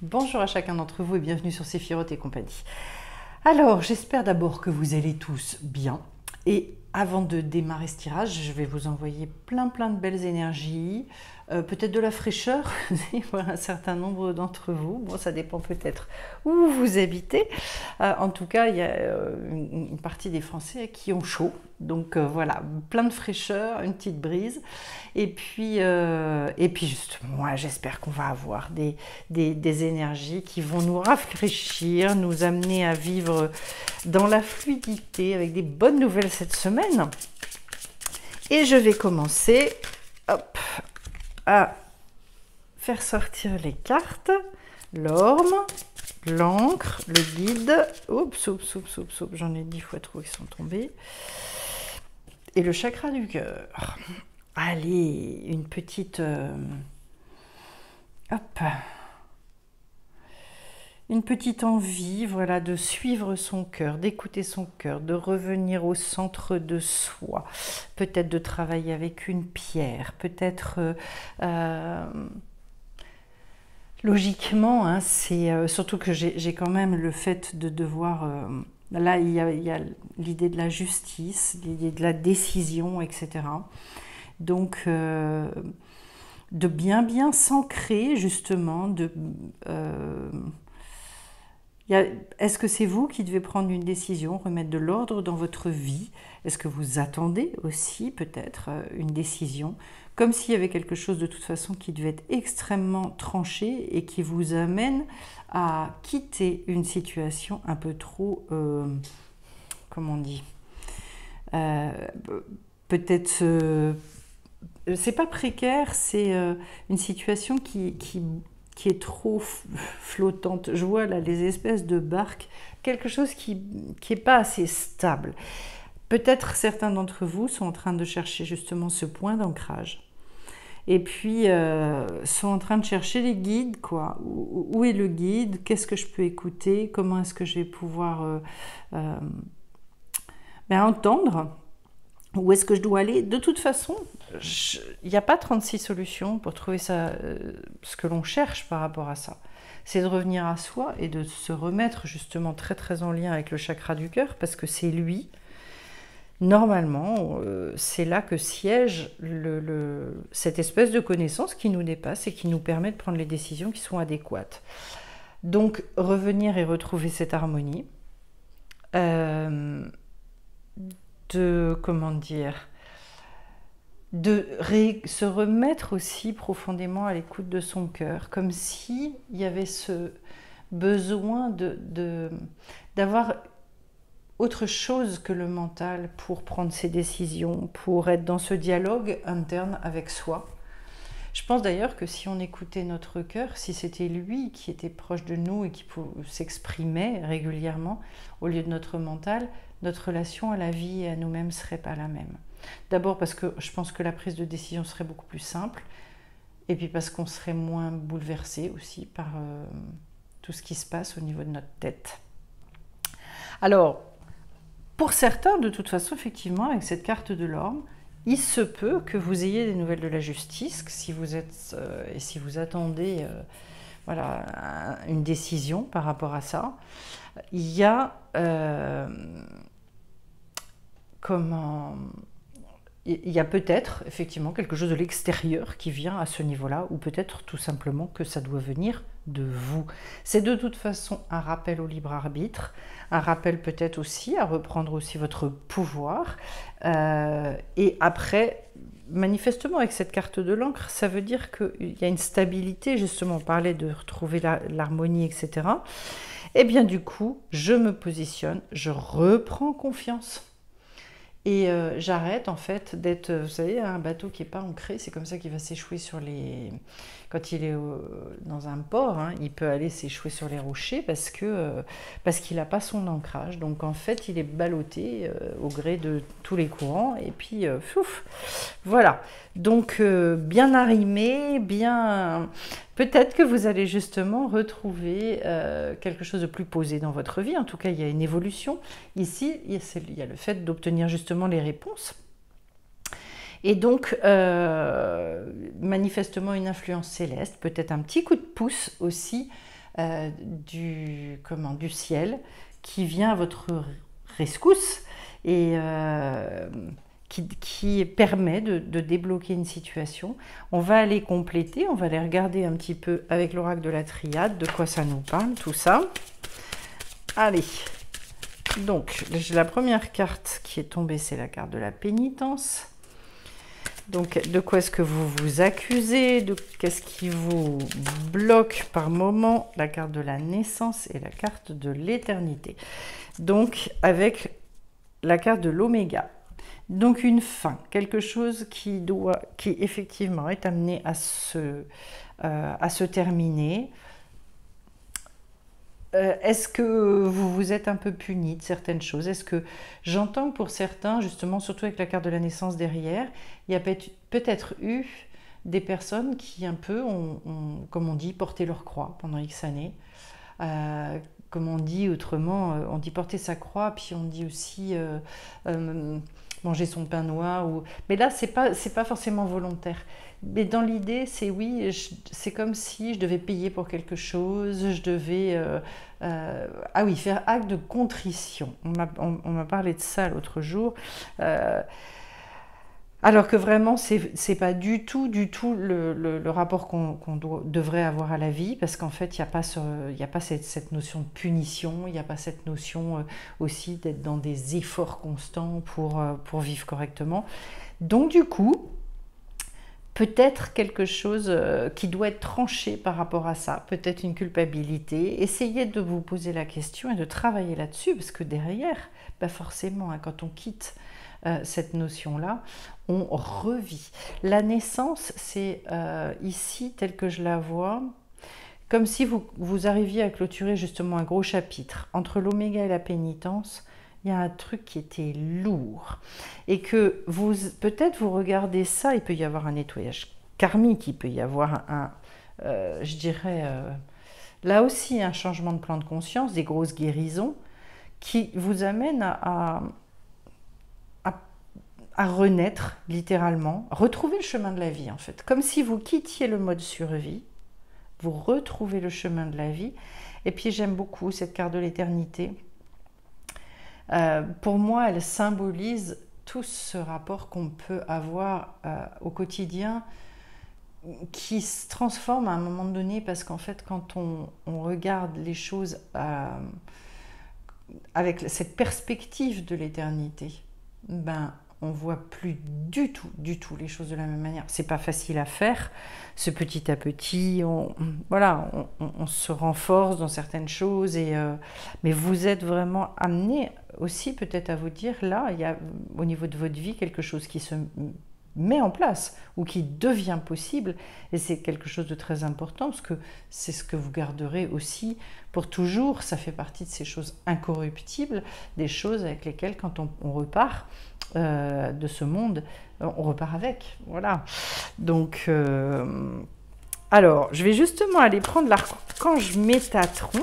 Bonjour à chacun d'entre vous et bienvenue sur Séphiroth et compagnie. Alors, j'espère d'abord que vous allez tous bien. Et avant de démarrer ce tirage, je vais vous envoyer plein de belles énergies, peut-être de la fraîcheur pour un certain nombre d'entre vous. Bon, ça dépend peut-être où vous habitez. En tout cas, il y a une partie des Français qui ont chaud. Donc voilà, plein de fraîcheur, une petite brise. Et puis justement, moi, j'espère qu'on va avoir des énergies qui vont nous rafraîchir, nous amener à vivre dans la fluidité avec des bonnes nouvelles cette semaine. Et je vais commencer hop, à faire sortir les cartes, l'orme, l'encre, le guide, oups, j'en ai 10 fois trop qui sont tombés, et le chakra du cœur. Allez, une petite... hop, une petite envie, voilà, de suivre son cœur, d'écouter son cœur, de revenir au centre de soi, peut-être de travailler avec une pierre, peut-être logiquement, hein, c'est surtout que j'ai quand même le fait de devoir, là il y a l'idée de la justice, l'idée de la décision, etc. Donc de bien s'ancrer justement, est-ce que c'est vous qui devez prendre une décision, remettre de l'ordre dans votre vie? Est-ce que vous attendez aussi peut-être une décision, comme s'il y avait quelque chose de toute façon qui devait être extrêmement tranché et qui vous amène à quitter une situation un peu trop, comment on dit, peut-être, c'est pas précaire, c'est une situation qui est trop flottante. Je vois là les espèces de barques, quelque chose qui est pas assez stable. Peut-être certains d'entre vous sont en train de chercher justement ce point d'ancrage. Et puis, sont en train de chercher les guides, quoi. Où est le guide? Qu'est-ce que je peux écouter? Comment est-ce que je vais pouvoir entendre? Où est-ce que je dois aller? De toute façon, il n'y a pas 36 solutions pour trouver ça, ce que l'on cherche par rapport à ça. C'est de revenir à soi et de se remettre justement très en lien avec le chakra du cœur, parce que c'est lui, normalement, c'est là que siège cette espèce de connaissance qui nous dépasse et qui nous permet de prendre les décisions qui sont adéquates. Donc, revenir et retrouver cette harmonie. Comment dire, se remettre aussi profondément à l'écoute de son cœur, comme s'il y avait ce besoin d'avoir autre chose que le mental pour prendre ses décisions, pour être dans ce dialogue interne avec soi. Je pense d'ailleurs que si on écoutait notre cœur, si c'était lui qui était proche de nous et qui s'exprimait régulièrement au lieu de notre mental, notre relation à la vie et à nous-mêmes ne serait pas la même. D'abord parce que je pense que la prise de décision serait beaucoup plus simple, et puis parce qu'on serait moins bouleversé aussi par tout ce qui se passe au niveau de notre tête. Alors, pour certains, de toute façon, effectivement, avec cette carte de l'orme, il se peut que vous ayez des nouvelles de la justice, si vous êtes et si vous attendez voilà, une décision par rapport à ça. Il y a il y a peut-être effectivement quelque chose de l'extérieur qui vient à ce niveau-là, ou peut-être tout simplement que ça doit venir de vous. C'est de toute façon un rappel au libre arbitre, un rappel peut-être aussi à reprendre aussi votre pouvoir. Et après, manifestement avec cette carte de l'encre, ça veut dire qu'il y a une stabilité, justement, on parlait de retrouver l'harmonie, etc. Et bien du coup, je me positionne, je reprends confiance. Et j'arrête en fait d'être, vous savez, un bateau qui n'est pas ancré, c'est comme ça qu'il va s'échouer sur les... Quand il est dans un port, hein, il peut aller s'échouer sur les rochers parce qu'il n'a pas son ancrage. Donc en fait, il est ballotté au gré de tous les courants. Et puis, voilà. Donc bien arrimé, bien... Peut-être que vous allez justement retrouver quelque chose de plus posé dans votre vie. En tout cas, il y a une évolution. Ici, il y a le fait d'obtenir justement les réponses. Et donc, manifestement, une influence céleste, peut-être un petit coup de pouce aussi du ciel qui vient à votre rescousse et qui permet de débloquer une situation. On va aller compléter, on va aller regarder un petit peu avec l'oracle de la triade de quoi ça nous parle, tout ça. Allez, donc la première carte qui est tombée, c'est la carte de la pénitence. Donc, de quoi est-ce que vous vous accusez? Qu'est-ce qui vous bloque par moment? La carte de la naissance et la carte de l'éternité. Donc, avec la carte de l'oméga. Donc, une fin, quelque chose qui effectivement est amené à se terminer. Est-ce que vous vous êtes un peu puni de certaines choses? Est-ce que j'entends que pour certains, justement, surtout avec la carte de la naissance derrière, il y a peut-être eu des personnes qui un peu ont, comme on dit, porté leur croix pendant X années. Comme on dit autrement, on dit porter sa croix, puis on dit aussi manger son pain noir. Mais là, c'est pas forcément volontaire. Mais dans l'idée, c'est oui, c'est comme si je devais payer pour quelque chose, je devais ah oui, faire acte de contrition. On m'a parlé de ça l'autre jour. Alors que vraiment, c'est pas du tout le rapport qu'on devrait avoir à la vie, parce qu'en fait, il n'y a pas cette notion de punition, il n'y a pas cette notion aussi d'être dans des efforts constants pour vivre correctement. Donc du coup, peut-être quelque chose qui doit être tranché par rapport à ça, peut-être une culpabilité. Essayez de vous poser la question et de travailler là-dessus, parce que derrière, bah forcément, hein, quand on quitte cette notion-là, on revit. La naissance, c'est ici, tel que je la vois, comme si vous arriviez à clôturer justement un gros chapitre. Entre l'oméga et la pénitence, il y a un truc qui était lourd. Et que peut-être vous regardez ça, il peut y avoir un nettoyage karmique, il peut y avoir je dirais, là aussi un changement de plan de conscience, des grosses guérisons, qui vous amènent à renaître, littéralement, retrouver le chemin de la vie, en fait. Comme si vous quittiez le mode survie, vous retrouvez le chemin de la vie. Et puis, j'aime beaucoup cette carte de l'éternité. Pour moi, elle symbolise tout ce rapport qu'on peut avoir au quotidien, qui se transforme à un moment donné, parce qu'en fait, quand on regarde les choses avec cette perspective de l'éternité, ben, on voit plus du tout les choses de la même manière. C'est pas facile à faire, ce petit à petit, on se renforce dans certaines choses, mais vous êtes vraiment amené aussi peut-être à vous dire, là, il y a au niveau de votre vie quelque chose qui se met en place ou qui devient possible, et c'est quelque chose de très important, parce que c'est ce que vous garderez aussi pour toujours. Ça fait partie de ces choses incorruptibles, des choses avec lesquelles quand on repart de ce monde, on repart avec, voilà. Donc alors je vais justement aller prendre l'archange Métatron.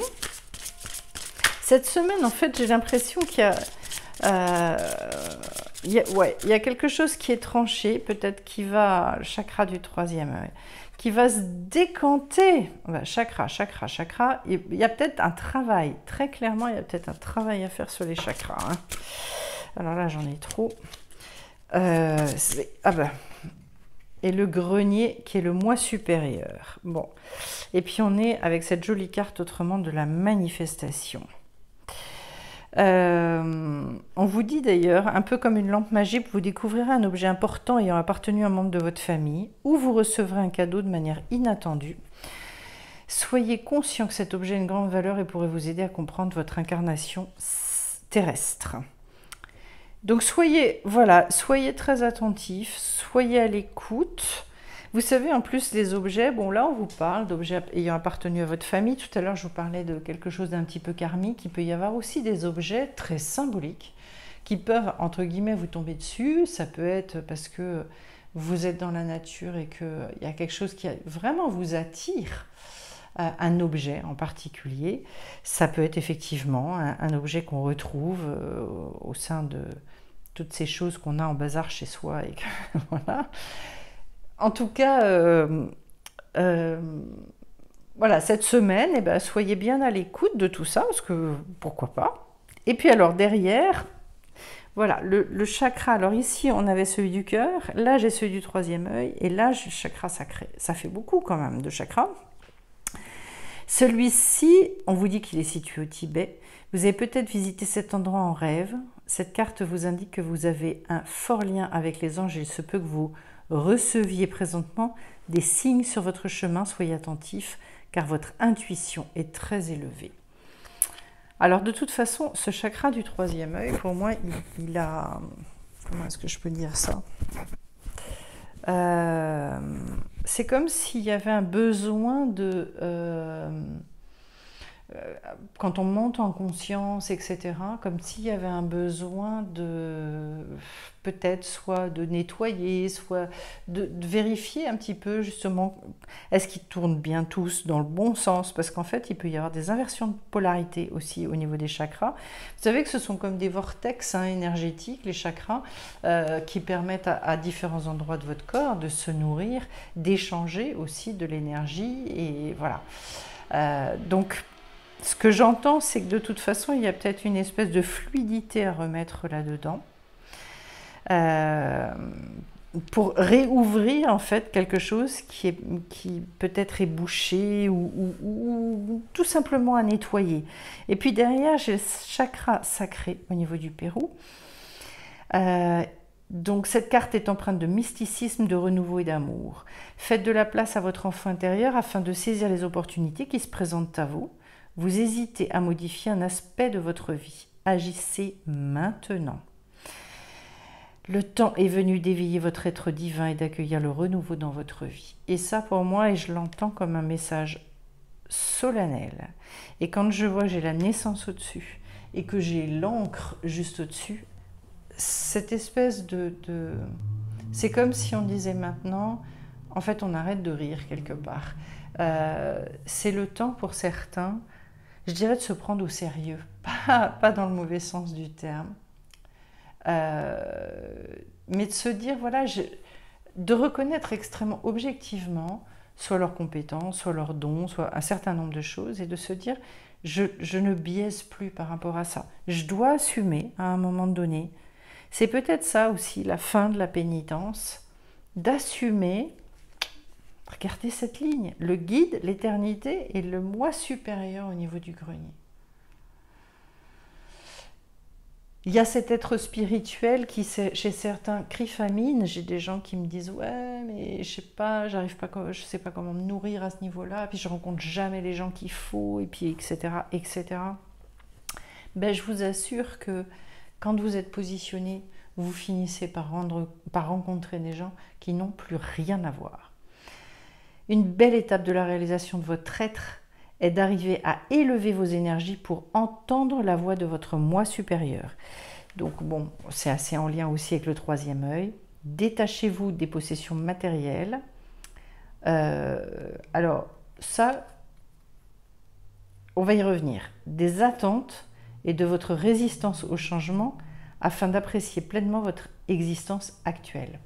Cette semaine, en fait, j'ai l'impression qu'il y a il y a quelque chose qui est tranché, peut-être qui va, le chakra du troisième, qui va se décanter. Chakra. Il y a peut-être un travail, très clairement, il y a peut-être un travail à faire sur les chakras. Hein. Alors là, j'en ai trop. Et le grenier qui est le moi supérieur. Bon. Et puis on est avec cette jolie carte autrement de la manifestation. On vous dit d'ailleurs, un peu comme une lampe magique, vous découvrirez un objet important ayant appartenu à un membre de votre famille, ou vous recevrez un cadeau de manière inattendue. Soyez conscient que cet objet a une grande valeur et pourrait vous aider à comprendre votre incarnation terrestre. Donc soyez très attentifs, soyez à l'écoute. Vous savez, en plus, les objets, bon là on vous parle d'objets ayant appartenu à votre famille. Tout à l'heure je vous parlais de quelque chose d'un petit peu karmique. Il peut y avoir aussi des objets très symboliques qui peuvent, entre guillemets, vous tomber dessus. Ça peut être parce que vous êtes dans la nature et qu'il y a quelque chose qui vraiment vous attire, un objet en particulier. Ça peut être effectivement un objet qu'on retrouve au sein de toutes ces choses qu'on a en bazar chez soi. Et que, voilà. En tout cas, voilà, cette semaine, eh ben, soyez bien à l'écoute de tout ça, parce que pourquoi pas. Et puis alors derrière, voilà, le chakra, alors ici on avait celui du cœur, là j'ai celui du troisième œil, et là j'ai le chakra sacré. Ça fait beaucoup quand même de chakras. Celui-ci, on vous dit qu'il est situé au Tibet. Vous avez peut-être visité cet endroit en rêve. Cette carte vous indique que vous avez un fort lien avec les anges et il se peut que vous receviez présentement des signes sur votre chemin. Soyez attentifs car votre intuition est très élevée. Alors de toute façon, ce chakra du troisième œil, pour moi, il a... Comment est-ce que je peux dire ça ? C'est comme s'il y avait un besoin de... quand on monte en conscience, etc., comme s'il y avait un besoin de peut-être soit de nettoyer, soit de vérifier un petit peu justement, est-ce qu'ils tournent bien tous dans le bon sens, parce qu'en fait il peut y avoir des inversions de polarité aussi au niveau des chakras. Vous savez que ce sont comme des vortex énergétiques, les chakras, qui permettent à différents endroits de votre corps de se nourrir, d'échanger aussi de l'énergie, et voilà. Donc ce que j'entends, c'est que de toute façon, il y a peut-être une espèce de fluidité à remettre là-dedans pour réouvrir en fait quelque chose qui peut-être est bouché ou tout simplement à nettoyer. Et puis derrière, j'ai le chakra sacré au niveau du Pérou. Donc cette carte est empreinte de mysticisme, de renouveau et d'amour. Faites de la place à votre enfant intérieur afin de saisir les opportunités qui se présentent à vous. Vous hésitez à modifier un aspect de votre vie. Agissez maintenant. Le temps est venu d'éveiller votre être divin et d'accueillir le renouveau dans votre vie. Et ça, pour moi, et je l'entends comme un message solennel. Et quand je vois que j'ai la naissance au-dessus et que j'ai l'encre juste au-dessus, cette espèce de... C'est comme si on disait maintenant, en fait, on arrête de rire quelque part. C'est le temps pour certains, je dirais, de se prendre au sérieux, pas dans le mauvais sens du terme, mais de se dire, voilà, de reconnaître extrêmement objectivement soit leurs compétences, soit leurs dons, soit un certain nombre de choses, et de se dire, je ne biaise plus par rapport à ça. Je dois assumer à un moment donné. C'est peut-être ça aussi, la fin de la pénitence, d'assumer. Regardez cette ligne, le guide, l'éternité et le moi supérieur au niveau du grenier. Il y a cet être spirituel qui, chez certains, crie famine. J'ai des gens qui me disent « Ouais, mais je sais pas, je sais pas comment me nourrir à ce niveau-là, puis je rencontre jamais les gens qu'il faut, et puis etc. etc. » Ben, je vous assure que quand vous êtes positionné, vous finissez par rencontrer des gens qui n'ont plus rien à voir. Une belle étape de la réalisation de votre être est d'arriver à élever vos énergies pour entendre la voix de votre moi supérieur. Donc bon, c'est assez en lien aussi avec le troisième œil. Détachez-vous des possessions matérielles. Alors ça, on va y revenir. Des attentes et de votre résistance au changement afin d'apprécier pleinement votre existence actuelle.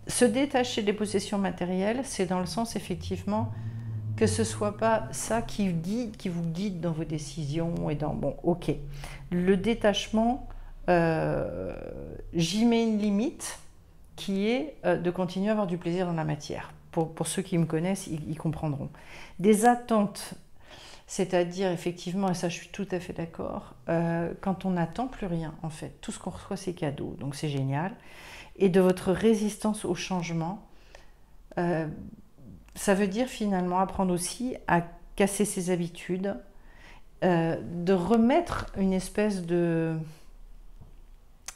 Se détacher des possessions matérielles, c'est dans le sens effectivement que ce ne soit pas ça qui vous guide dans vos décisions et dans... Bon, ok. Le détachement, j'y mets une limite qui est de continuer à avoir du plaisir dans la matière. Pour ceux qui me connaissent, ils comprendront. Des attentes, c'est-à-dire effectivement, et ça je suis tout à fait d'accord, quand on n'attend plus rien en fait, tout ce qu'on reçoit c'est cadeau, donc c'est génial. Et de votre résistance au changement, ça veut dire finalement apprendre aussi à casser ses habitudes, de remettre une espèce de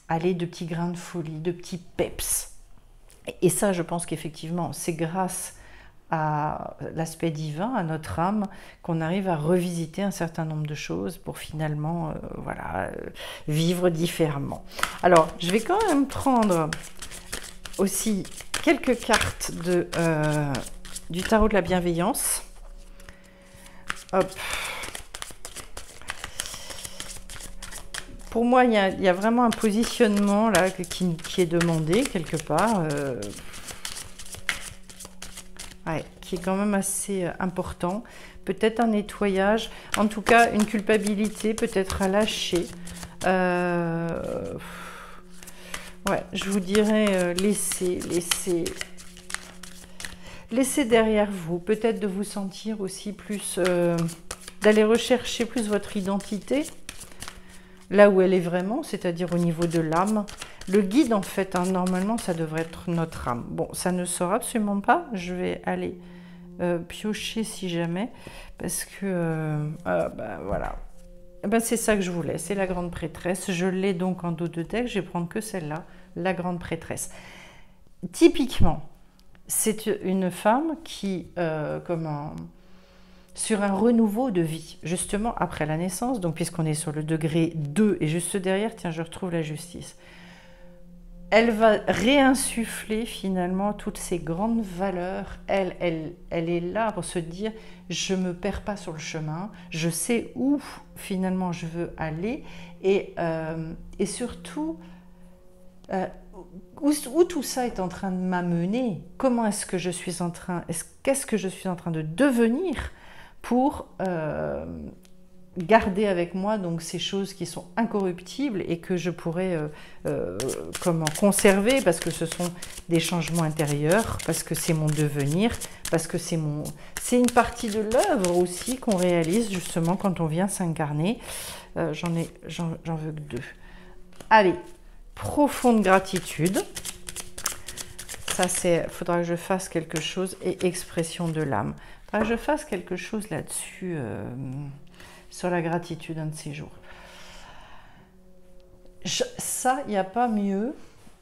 petits grains de folie, de petits peps. Et ça, je pense qu'effectivement, c'est grâce à l'aspect divin, à notre âme, qu'on arrive à revisiter un certain nombre de choses pour finalement vivre différemment. Alors, je vais quand même prendre aussi quelques cartes du tarot de la bienveillance. Hop. Pour moi, il y a vraiment un positionnement là qui est demandé quelque part. qui est quand même assez important. Peut-être un nettoyage, en tout cas une culpabilité peut-être à lâcher. Ouais, je vous dirais laissez derrière vous, peut-être de vous sentir aussi plus, d'aller rechercher plus votre identité, là où elle est vraiment, c'est-à-dire au niveau de l'âme. Le guide, en fait, hein, normalement, ça devrait être notre âme. Bon, ça ne sort absolument pas, je vais aller piocher si jamais, parce que, voilà. C'est ça que je voulais, c'est la grande prêtresse. Je l'ai donc en dos de deck, je vais prendre que celle-là, la grande prêtresse. Typiquement, c'est une femme qui, sur un renouveau de vie, justement après la naissance, donc puisqu'on est sur le degré 2, et juste derrière, tiens, je retrouve la justice. Elle va réinsuffler finalement toutes ces grandes valeurs. Elle est là pour se dire, je ne me perds pas sur le chemin, je sais où finalement je veux aller, et surtout, où tout ça est en train de m'amener, comment est-ce que je suis en train, qu'est-ce que je suis en train de devenir pour garder avec moi donc ces choses qui sont incorruptibles et que je pourrais conserver, parce que ce sont des changements intérieurs, parce que c'est mon devenir, parce que c'est une partie de l'œuvre aussi qu'on réalise justement quand on vient s'incarner. J'en veux que 2. Allez, profonde gratitude. Ça, faudra que je fasse quelque chose, et expression de l'âme. Faudra que je fasse quelque chose là-dessus, sur la gratitude un de ces jours. Ça, il n'y a pas mieux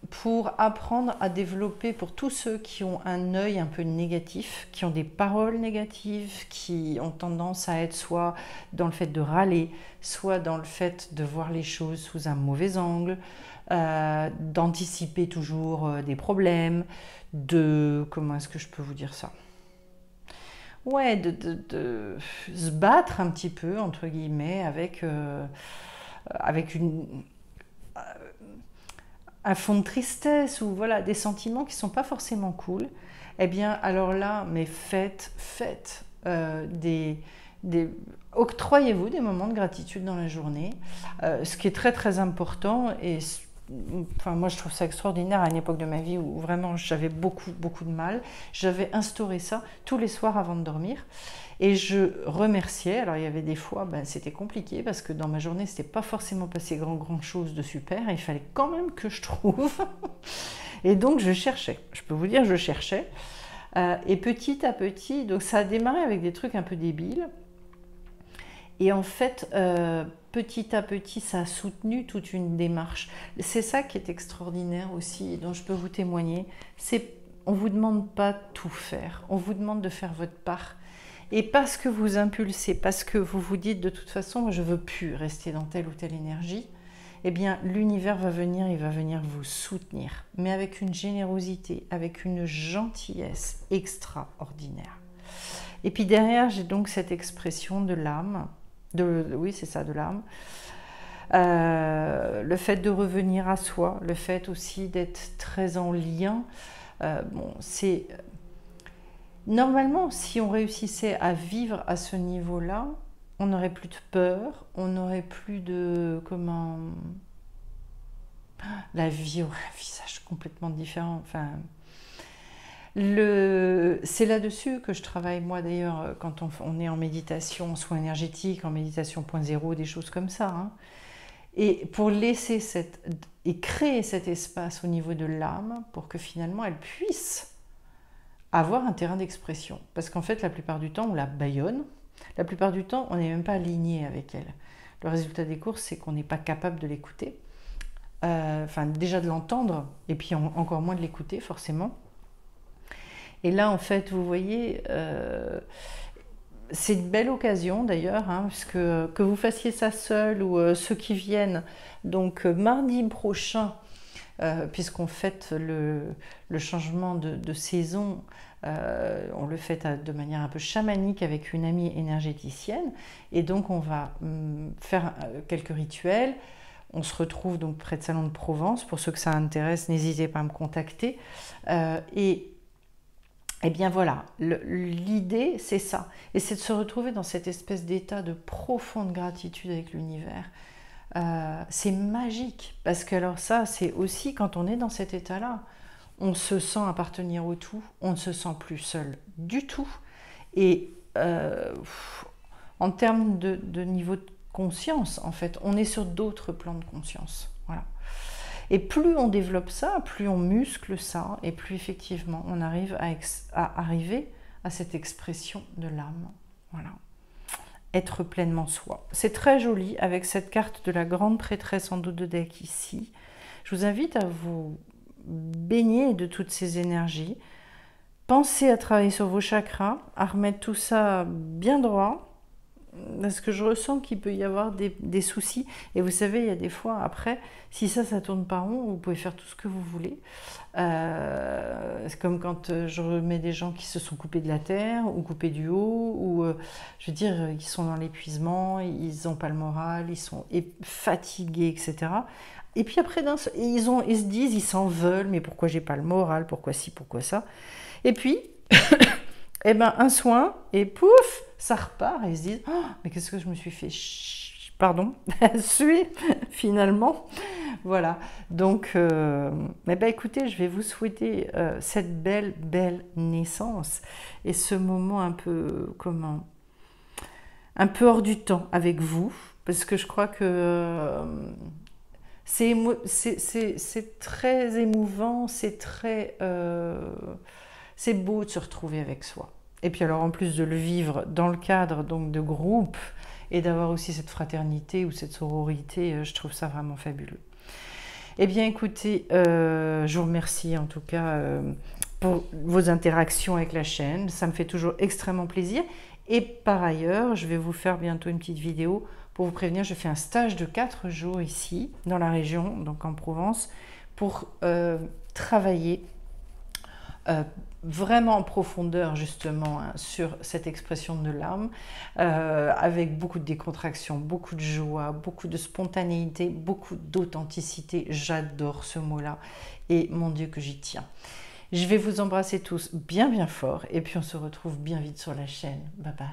pour apprendre à développer, pour tous ceux qui ont un œil un peu négatif, qui ont des paroles négatives, qui ont tendance à être soit dans le fait de râler, soit dans le fait de voir les choses sous un mauvais angle, d'anticiper toujours des problèmes, comment est-ce que je peux vous dire ça ? Ouais, de se battre un petit peu, entre guillemets, avec un fond de tristesse, ou voilà, des sentiments qui ne sont pas forcément cool. Eh bien, alors là, mais faites octroyez-vous des moments de gratitude dans la journée, ce qui est très très important. Et enfin, moi je trouve ça extraordinaire à une époque de ma vie où vraiment j'avais beaucoup de mal. J'avais instauré ça tous les soirs avant de dormir, et je remerciais. Alors il y avait des fois, c'était compliqué parce que dans ma journée c'était pas forcément passé grand chose de super, et il fallait quand même que je trouve. Et donc je cherchais, je peux vous dire, je cherchais. Et petit à petit, donc ça a démarré avec des trucs un peu débiles. Et en fait, petit à petit, ça a soutenu toute une démarche. C'est ça qui est extraordinaire aussi, et dont je peux vous témoigner. On ne vous demande pas tout faire, on vous demande de faire votre part. Et parce que vous impulsez, parce que vous vous dites de toute façon, moi, je ne veux plus rester dans telle ou telle énergie, eh bien l'univers va venir, il va venir vous soutenir, mais avec une générosité, avec une gentillesse extraordinaire. Et puis derrière, j'ai donc cette expression de l'âme, oui, c'est ça, de l'âme. Le fait de revenir à soi, le fait aussi d'être très en lien. C'est normalement, si on réussissait à vivre à ce niveau-là, on n'aurait plus de peur, on n'aurait plus de la vie aurait un visage complètement différent. Enfin, c'est là-dessus que je travaille, moi d'ailleurs, quand on est en méditation, en soins énergétiques, en méditation 0.0, des choses comme ça. Hein. Et pour laisser et créer cet espace au niveau de l'âme, pour que finalement elle puisse avoir un terrain d'expression. Parce qu'en fait, la plupart du temps, on la bâillonne. La plupart du temps, on n'est même pas aligné avec elle. Le résultat des courses, c'est qu'on n'est pas capable de l'écouter. Déjà de l'entendre, et puis encore moins de l'écouter, forcément. Et là, en fait, vous voyez, c'est une belle occasion d'ailleurs, hein, parce que vous fassiez ça seul ou ceux qui viennent. Donc mardi prochain, puisqu'on fête le changement de saison, on le fête de manière un peu chamanique avec une amie énergéticienne. Et donc on va faire quelques rituels. On se retrouve donc près de Salon de Provence. Pour ceux que ça intéresse, n'hésitez pas à me contacter. Et Eh bien voilà, l'idée c'est ça. Et c'est de se retrouver dans cette espèce d'état de profonde gratitude avec l'univers. C'est magique, parce que alors ça, c'est aussi quand on est dans cet état-là, on se sent appartenir au tout, on ne se sent plus seul du tout. Et en termes de niveau de conscience, en fait, on est sur d'autres plans de conscience. Voilà. Et plus on développe ça, plus on muscle ça, et plus effectivement on arrive à arriver à cette expression de l'âme. Voilà. Être pleinement soi. C'est très joli avec cette carte de la grande prêtresse en dos de deck ici. Je vous invite à vous baigner de toutes ces énergies. Pensez à travailler sur vos chakras, à remettre tout ça bien droit, parce que je ressens qu'il peut y avoir des soucis. Et vous savez, il y a des fois, après, si ça tourne pas rond, vous pouvez faire tout ce que vous voulez. C'est comme quand je remets des gens qui se sont coupés de la terre, ou coupés du haut, ou, je veux dire, ils sont dans l'épuisement, ils n'ont pas le moral, ils sont fatigués, etc. Et puis après, ils se disent, ils s'en veulent, mais pourquoi j'ai pas le moral, pourquoi ci, pourquoi ça. Et puis, eh ben, un soin, et pouf, ça repart, et ils se disent, oh, mais qu'est-ce que je me suis fait suer, finalement. Voilà, donc, eh ben, écoutez, je vais vous souhaiter cette belle naissance, et ce moment un peu, un peu hors du temps avec vous, parce que je crois que c'est très émouvant, c'est beau de se retrouver avec soi. Et puis alors en plus de le vivre dans le cadre donc de groupe et d'avoir aussi cette fraternité ou cette sororité, je trouve ça vraiment fabuleux. Eh bien écoutez, je vous remercie en tout cas pour vos interactions avec la chaîne. Ça me fait toujours extrêmement plaisir. Et par ailleurs, je vais vous faire bientôt une petite vidéo pour vous prévenir. Je fais un stage de 4 jours ici, dans la région, donc en Provence, pour travailler vraiment en profondeur justement hein, sur cette expression de l'âme, avec beaucoup de décontraction, beaucoup de joie, beaucoup de spontanéité, beaucoup d'authenticité. J'adore ce mot-là et mon Dieu que j'y tiens. Je vais vous embrasser tous bien fort et puis on se retrouve bien vite sur la chaîne. Bye bye.